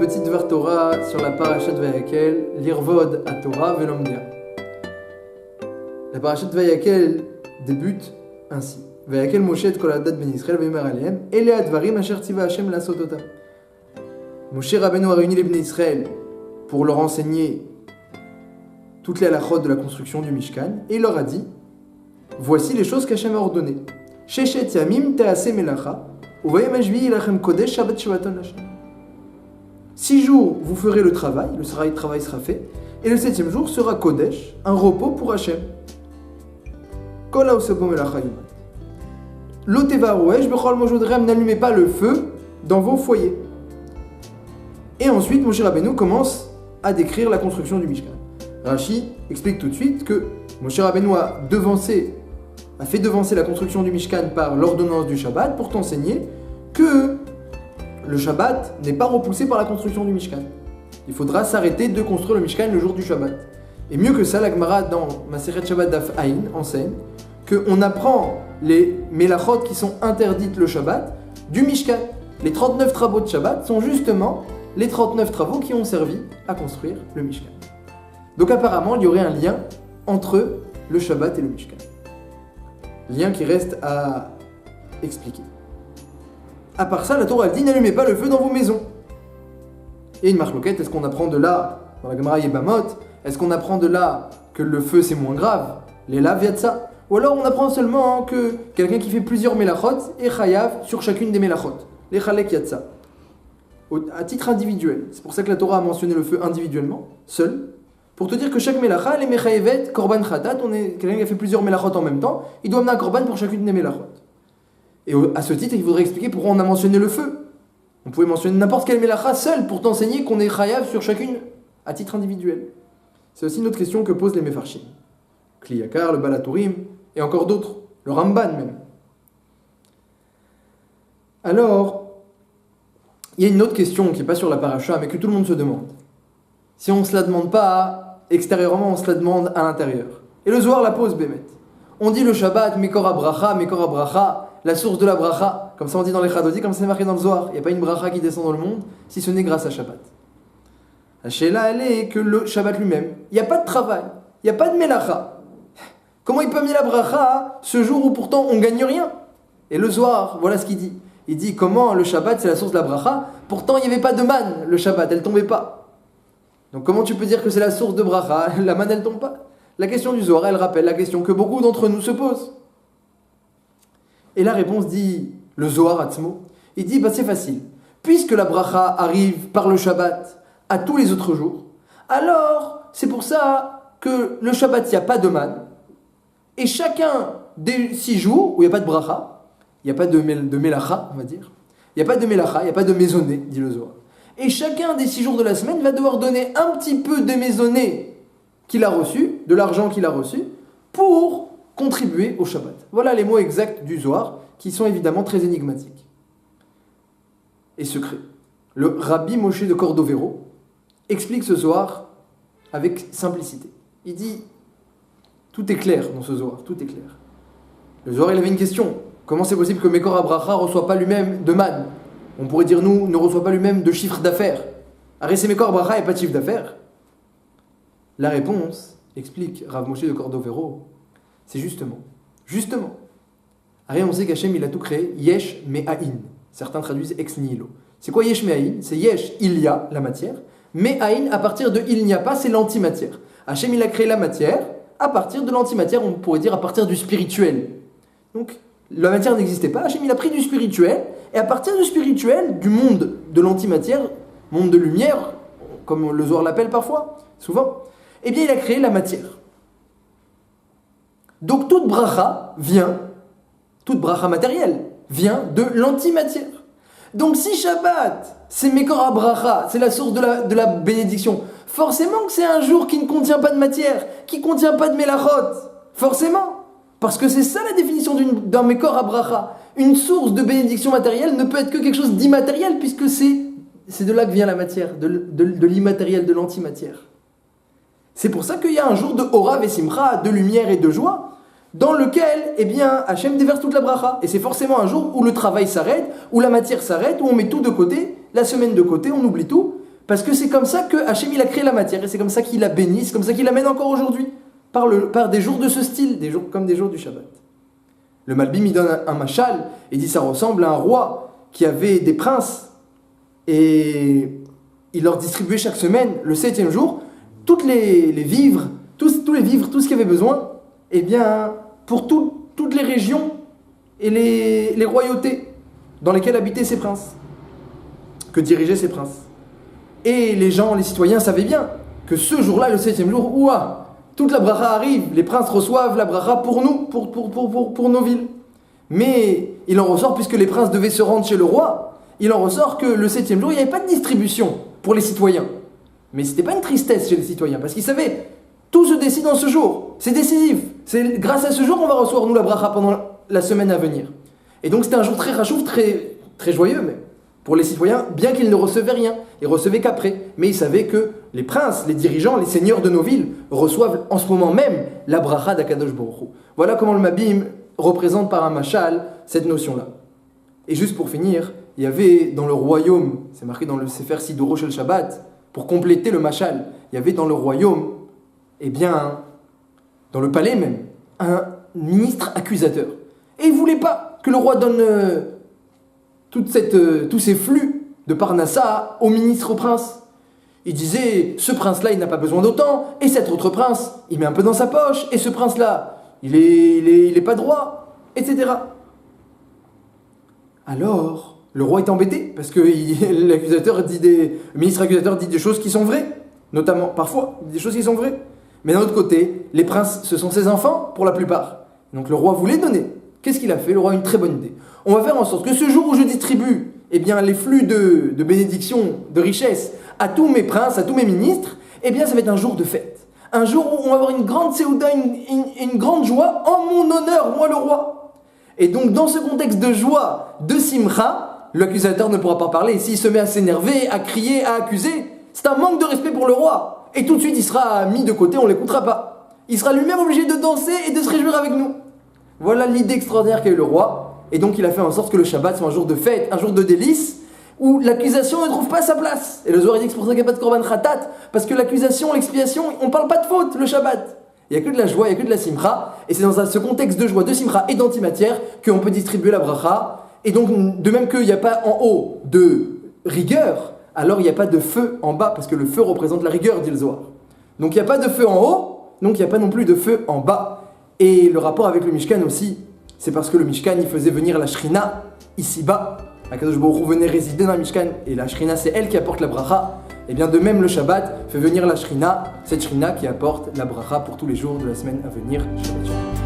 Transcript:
petit Dvar Torah sur la parashat Vayakel, l'Irvod à Torah Velomdea. La parashat Vayakel débute ainsi. Vayakel Moshe et kol hadat ben Yisrael v'yomer alehem, ele advarim asher tziva Hashem lasot otam. Moshe Rabbeinu a réuni les Bnei Israël pour leur enseigner toutes les halachot de la construction du Mishkan, et il leur a dit, voici les choses qu'Hashem a ordonnées. Sheshet yamim te'aseh melacha, uvayom hashvi'i lachem kodesh shabbat shvaton l'Hashem. 6 jours, vous ferez le travail travail sera fait, et le 7e jour sera Kodesh, un repos pour Hachem. Kol ha'oseh melacha yumat. Lo tevaruesh bechol mojodrem, n'allumez pas le feu dans vos foyers. Et ensuite, Moshe Rabbeinu commence à décrire la construction du Mishkan. Rashi explique tout de suite que Moshe Rabbeinu a fait devancer la construction du Mishkan par l'ordonnance du Shabbat pour t'enseigner que le Shabbat n'est pas repoussé par la construction du Mishkan. Il faudra s'arrêter de construire le Mishkan le jour du Shabbat. Et mieux que ça, la Gemara dans Maseret Shabbat Daf Ayin enseigne qu'on apprend les melachot qui sont interdites le Shabbat du Mishkan. Les 39 travaux de Shabbat sont justement les 39 travaux qui ont servi à construire le Mishkan. Donc apparemment, il y aurait un lien entre le Shabbat et le Mishkan. Lien qui reste à expliquer. À part ça, la Torah dit n'allumez pas le feu dans vos maisons. Et une marloquette, est-ce qu'on apprend de là, dans la Gemara Yebamot, est-ce qu'on apprend de là que le feu c'est moins grave, les laves yatsa, ou alors on apprend seulement que quelqu'un qui fait plusieurs melachot est chayav sur chacune des melachot, les chalek yatsa, à titre individuel. C'est pour ça que la Torah a mentionné le feu individuellement, seul, pour te dire que chaque melacha, les mechayevet, korban khatat, quelqu'un qui a fait plusieurs melachot en même temps, il doit amener un korban pour chacune des melachot. Et à ce titre, il faudrait expliquer pourquoi on a mentionné le feu. On pouvait mentionner n'importe quelle melacha seule pour t'enseigner qu'on est chayav sur chacune à titre individuel. C'est aussi une autre question que posent les mefarshim. Kliyakar, le Balatourim, et encore d'autres, le Ramban même. Alors, il y a une autre question qui n'est pas sur la paracha, mais que tout le monde se demande. Si on ne se la demande pas extérieurement, on se la demande à l'intérieur. Et le Zohar la pose, Bémet. On dit le Shabbat, Mekor HaBracha, la source de la bracha, comme ça on dit dans les Chadodi, comme c'est marqué dans le Zohar. Il n'y a pas une bracha qui descend dans le monde, si ce n'est grâce à Shabbat. La Sheila, elle est que le Shabbat lui-même, il n'y a pas de travail, il n'y a pas de melacha. Comment il peut amener la bracha ce jour où pourtant on ne gagne rien? Et le Zohar, voilà ce qu'il dit. Il dit comment le Shabbat c'est la source de la bracha, pourtant il n'y avait pas de manne le Shabbat, elle ne tombait pas. Donc comment tu peux dire que c'est la source de bracha, la manne elle ne tombe pas? La question du Zohar, elle rappelle la question que beaucoup d'entre nous se posent. Et la réponse dit, le Zohar Atzmo, il dit, c'est facile. Puisque la bracha arrive par le Shabbat à tous les autres jours, alors c'est pour ça que le Shabbat, il n'y a pas de manne. Et chacun des 6 jours où il n'y a pas de bracha, il n'y a pas de melacha, on va dire, il n'y a pas de melacha, il n'y a pas de maisonnée, dit le Zohar. Et chacun des 6 jours de la semaine va devoir donner un petit peu de maisonnée qu'il a reçu, de l'argent qu'il a reçu, pour contribuer au Shabbat. Voilà les mots exacts du Zohar, qui sont évidemment très énigmatiques et secrets. Le Rabbi Moshe de Cordovero explique ce Zohar avec simplicité. Il dit, tout est clair dans ce Zohar, tout est clair. Le Zohar, il avait une question. Comment c'est possible que Mekor HaBracha ne reçoit pas lui-même de manne? On pourrait dire, nous, ne reçoit pas lui-même de chiffre d'affaires. Arrêtez Mekor HaBracha et pas de chiffre d'affaires. La réponse, explique Rav Moshe de Cordovero, c'est justement. Rien, on sait qu'Hachem, il a tout créé, yesh me'ahin. Certains traduisent ex nihilo. C'est quoi yesh me'ahin? C'est yesh, il y a, la matière. Me'ahin, à partir de il n'y a pas, c'est l'antimatière. Hachem, il a créé la matière, à partir de l'antimatière, on pourrait dire à partir du spirituel. Donc, la matière n'existait pas, Hachem, il a pris du spirituel, et à partir du spirituel, du monde de l'antimatière, monde de lumière, comme le Zohar l'appelle parfois, souvent, eh bien, il a créé la matière. Donc toute bracha matérielle, vient de l'antimatière. Donc si Shabbat, c'est Mekor HaBracha, c'est la source de la bénédiction, forcément que c'est un jour qui ne contient pas de matière, qui ne contient pas de melachot. Forcément. Parce que c'est ça la définition d'un Mekor HaBracha. Une source de bénédiction matérielle ne peut être que quelque chose d'immatériel, puisque c'est de là que vient la matière, de l'immatériel, de l'antimatière. C'est pour ça qu'il y a un jour de Hora Vesimcha, de lumière et de joie, dans lequel, Hachem déverse toute la bracha. Et c'est forcément un jour où le travail s'arrête, où la matière s'arrête, où on met tout de côté, la semaine de côté, on oublie tout, Parce que c'est comme ça que Hachem il a créé la matière, et c'est comme ça qu'il la bénit, c'est comme ça qu'il l'amène encore aujourd'hui, par des jours de ce style, des jours comme des jours du Shabbat. Le Malbim il donne un machal, et dit ça ressemble à un roi qui avait des princes, et il leur distribuait chaque semaine, le 7e jour, tous les vivres, tout ce qu'il avait besoin, eh bien, pour toutes les régions et les royautés dans lesquelles habitaient ces princes, que dirigeaient ces princes. Et les gens, les citoyens savaient bien que ce jour-là, le 7e jour, ouah, toute la bracha arrive, les princes reçoivent la bracha pour nous, pour nos villes. Mais il en ressort, puisque les princes devaient se rendre chez le roi, il en ressort que le 7e jour, il n'y avait pas de distribution pour les citoyens. Mais ce n'était pas une tristesse chez les citoyens, parce qu'ils savaient, tout se décide en ce jour, c'est décisif. C'est grâce à ce jour qu'on va recevoir, nous, la bracha pendant la semaine à venir. Et donc c'était un jour très rachouf, très, très joyeux, mais pour les citoyens, bien qu'ils ne recevaient rien, ils recevaient qu'après. Mais ils savaient que les princes, les dirigeants, les seigneurs de nos villes reçoivent en ce moment même la bracha d'Akadosh Baruch Hu. Voilà comment le Mabim représente par un machal cette notion-là. Et juste pour finir, il y avait dans le royaume, c'est marqué dans le Sefer Siduro Shel Shabbat, pour compléter le machal, il y avait dans le royaume, eh bien, dans le palais même, un ministre accusateur. Et il ne voulait pas que le roi donne tous ces flux de Parnassa au ministre, au prince. Il disait, ce prince-là, il n'a pas besoin d'autant, et cet autre prince, il met un peu dans sa poche, et ce prince-là, il est pas droit, etc. Alors, le roi est embêté, parce que le ministre accusateur dit des choses qui sont vraies, notamment, parfois, des choses qui sont vraies. Mais d'un autre côté, les princes, ce sont ses enfants, pour la plupart. Donc le roi voulait donner. Qu'est-ce qu'il a fait? Le roi a une très bonne idée. On va faire en sorte que ce jour où je distribue eh bien, les flux de bénédiction, de richesse, à tous mes princes, à tous mes ministres, eh bien ça va être un jour de fête. Un jour où on va avoir une grande séouda, une grande joie en mon honneur, moi le roi. Et donc dans ce contexte de joie, de simcha, l'accusateur ne pourra pas parler. S'il se met à s'énerver, à crier, à accuser, c'est un manque de respect pour le roi. Et tout de suite il sera mis de côté, on ne l'écoutera pas. Il sera lui-même obligé de danser et de se réjouir avec nous. Voilà l'idée extraordinaire qu'a eu le roi. Et donc il a fait en sorte que le Shabbat soit un jour de fête, un jour de délice, où l'accusation ne trouve pas sa place. Et le Zohar dit que c'est pour ça qu'il n'y a pas de korban khatat, parce que l'accusation, l'expiation, on ne parle pas de faute le Shabbat. Il n'y a que de la joie, il n'y a que de la simcha, et c'est dans ce contexte de joie, de simcha et d'antimatière qu'on peut distribuer la bracha. Et donc de même qu'il n'y a pas en haut de rigueur, alors il n'y a pas de feu en bas, parce que le feu représente la rigueur, dit le Zohar. Donc il n'y a pas de feu en haut, donc il n'y a pas non plus de feu en bas. Et le rapport avec le Mishkan aussi, c'est parce que le Mishkan, il faisait venir la Shrina ici-bas. Akadosh Baruch Hu venait résider dans le Mishkan, et la Shrina, c'est elle qui apporte la bracha. Et bien de même, le Shabbat fait venir la Shrina, cette Shrina qui apporte la bracha pour tous les jours de la semaine à venir. Shabbat shalom.